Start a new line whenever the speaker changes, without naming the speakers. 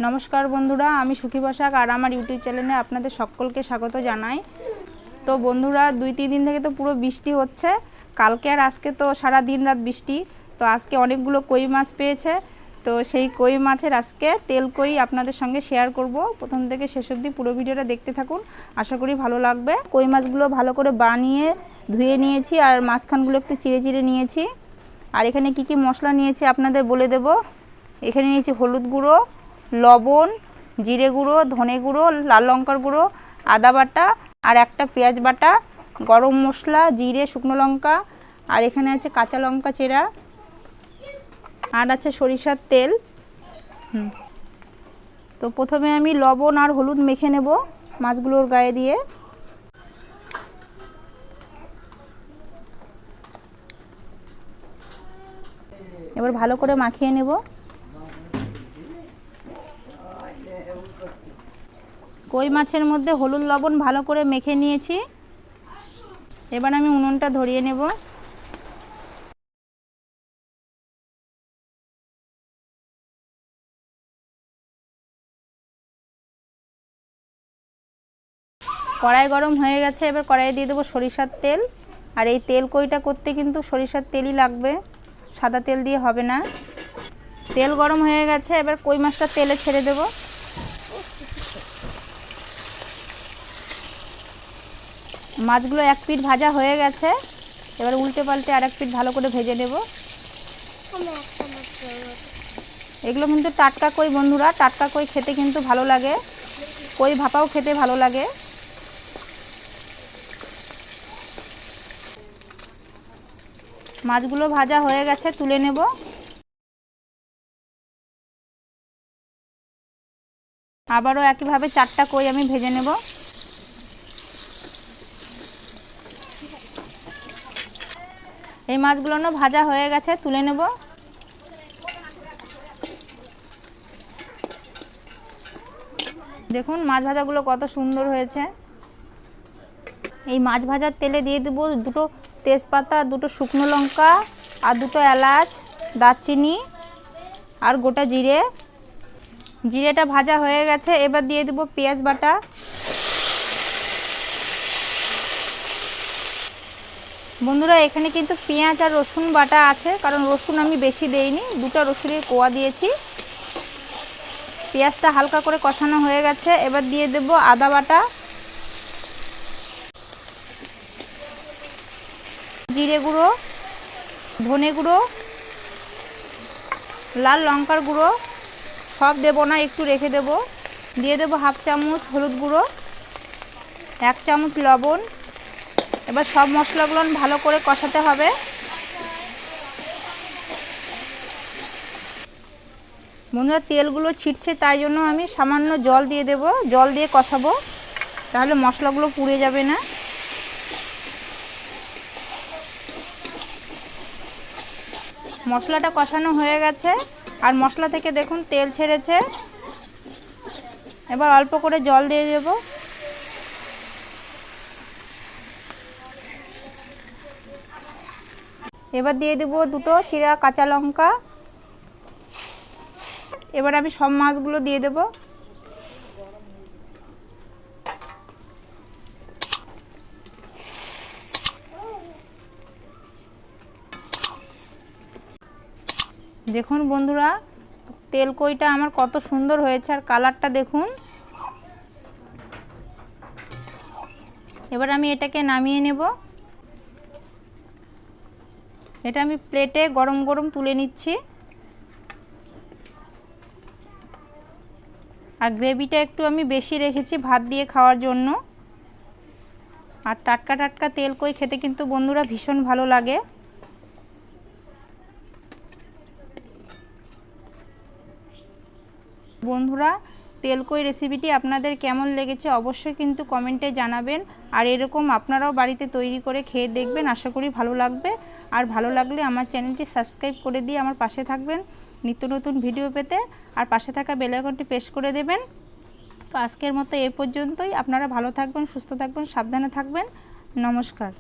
নমস্কার বন্ধুরা, আমি সুখী বাসাক আর আমার ইউটিউব চ্যানেলে আপনাদের সকলকে স্বাগত জানাই। তো বন্ধুরা, 2-3 দিন থেকে তো পুরো বৃষ্টি হচ্ছে। কালকে আর আজকে তো সারা দিন রাত বৃষ্টি। তো আজকে অনেকগুলো কই মাছ পেয়েছে। তো সেই কই মাছের আজকে তেল কই আপনাদের সঙ্গে শেয়ার করব। প্রথম থেকে শেষ অবধি পুরো ভিডিওটা দেখতে থাকুন, আশা করি ভালো লাগবে। কই মাছগুলো ভালো করে বানিয়ে ধুয়ে নিয়েছি আর মাঝখানগুলো একটু চিড়ে চিড়ে নিয়েছি। আর এখানে কি কি মশলা নিয়েছি আপনাদের বলে দেব। এখানে নিয়েছি হলুদ গুঁড়ো, লবণ, জিরে গুঁড়ো, ধনে গুঁড়ো, লাল লঙ্কার গুঁড়ো, আদা বাটা আর একটা পেঁয়াজ বাটা, গরম মশলা, জিরে, শুকনো লঙ্কা, আর এখানে আছে কাঁচা লঙ্কা চেরা, আর আছে সরিষার তেল। তো প্রথমে আমি লবণ আর হলুদ মেখে নেব মাছগুলোর গায়ে দিয়ে। এবার ভালো করে মাখিয়ে নেব। কই মাছের মধ্যে হলুদ লবণ ভালো করে মেখে নিয়েছি। এবার আমি উনুনটা ধরিয়ে নেব। কড়াই গরম হয়ে গেছে, এবার কড়াইয়ে দিয়ে দেবো সরিষার তেল। আর এই তেল কইটা করতে কিন্তু সরিষার তেলই লাগবে, সাদা তেল দিয়ে হবে না। তেল গরম হয়ে গেছে, এবার কই মাছটা তেলে ছেড়ে দেব। মাছগুলো এক পিঠ ভাজা হয়ে গেছে, এবার উল্টে পাল্টে আর এক পিঠ ভালো করে ভেজে নেব। এগুলো কিন্তু টাটকা কই বন্ধুরা, টাটকা কই খেতে কিন্তু ভালো লাগে, কই ভাপাও খেতে ভালো লাগে। মাছগুলো ভাজা হয়ে গেছে, তুলে নেব। আবারও একইভাবে 4টা কই আমি ভেজে নেব। এই মাছগুলো ভাজা হয়ে গেছে, তুলে নেব। দেখুন মাছ ভাজাগুলো কত সুন্দর হয়েছে। এই মাছ ভাজার তেলে দিয়ে দেবো 2টো তেজপাতা, 2টো শুকনো লঙ্কা আর 2টো এলাচ, দারচিনি আর গোটা জিরে। জিরেটা ভাজা হয়ে গেছে, এবার দিয়ে দেবো পেঁয়াজ বাটা। বন্ধুরা, এখানে কিন্তু পেঁয়াজ আর রসুন বাটা আছে, কারণ রসুন আমি বেশি দেইনি, 2টা রসুনের কোয়া দিয়েছি। পেঁয়াজটা হালকা করে কষানো হয়ে গেছে, এবার দিয়ে দেব আদা বাটা, জিরে গুঁড়ো, ধনে গুঁড়ো, লাল লঙ্কার গুঁড়ো, সব দেব না, একটু রেখে দেব। দিয়ে দেব 1/2 চামচ হলুদ গুঁড়ো, 1 চামচ লবণ। এবার সব মশলাগুলো ভালো করে কষাতে হবে। বন্ধুরা, তেলগুলো ছিটছে, তাই জন্য আমি সামান্য জল দিয়ে দেব। জল দিয়ে কষাবো, তাহলে মশলাগুলো পুড়ে যাবে না। মশলাটা কষানো হয়ে গেছে আর মশলা থেকে দেখুন তেল ছেড়েছে। এবার অল্প করে জল দিয়ে দেব। এবার দিয়ে দেব 2টো চিরা কাঁচা লঙ্কা। এবার আমি সব মাছগুলো দিয়ে দেব। দেখুন বন্ধুরা, তেল কইটা আমার কত সুন্দর হয়েছে আর কালারটা দেখুন। এবার আমি এটাকে নামিয়ে নেব। এটা আমি প্লেটে গরম গরম তুলে নিচ্ছি। আর গ্রেভিটা একটু আমি বেশি রেখেছি ভাত দিয়ে খাওয়ার জন্য। আর টাটকা টাটকা তেল কই খেতে কিন্তু বন্ধুরা ভীষণ ভালো লাগে। বন্ধুরা, তেল কই রেসিপিটি আপনাদের কেমন লেগেছে অবশ্যই কিন্তু কমেন্টে জানাবেন। আর এরকম আপনারাও বাড়িতে তৈরি করে খেয়ে দেখবেন, আশা করি ভালো লাগবে। আর ভালো লাগলে আমার চ্যানেলটি সাবস্ক্রাইব করে দিয়ে আমার পাশে থাকবেন নিত্য নতুন ভিডিও পেতে। আর পাশে থাকা বেল আইকনটি প্রেস করে দেবেন। তো আজকের মতো এ পর্যন্তই। আপনারা ভালো থাকবেন, সুস্থ থাকবেন, সাবধানে থাকবেন। নমস্কার।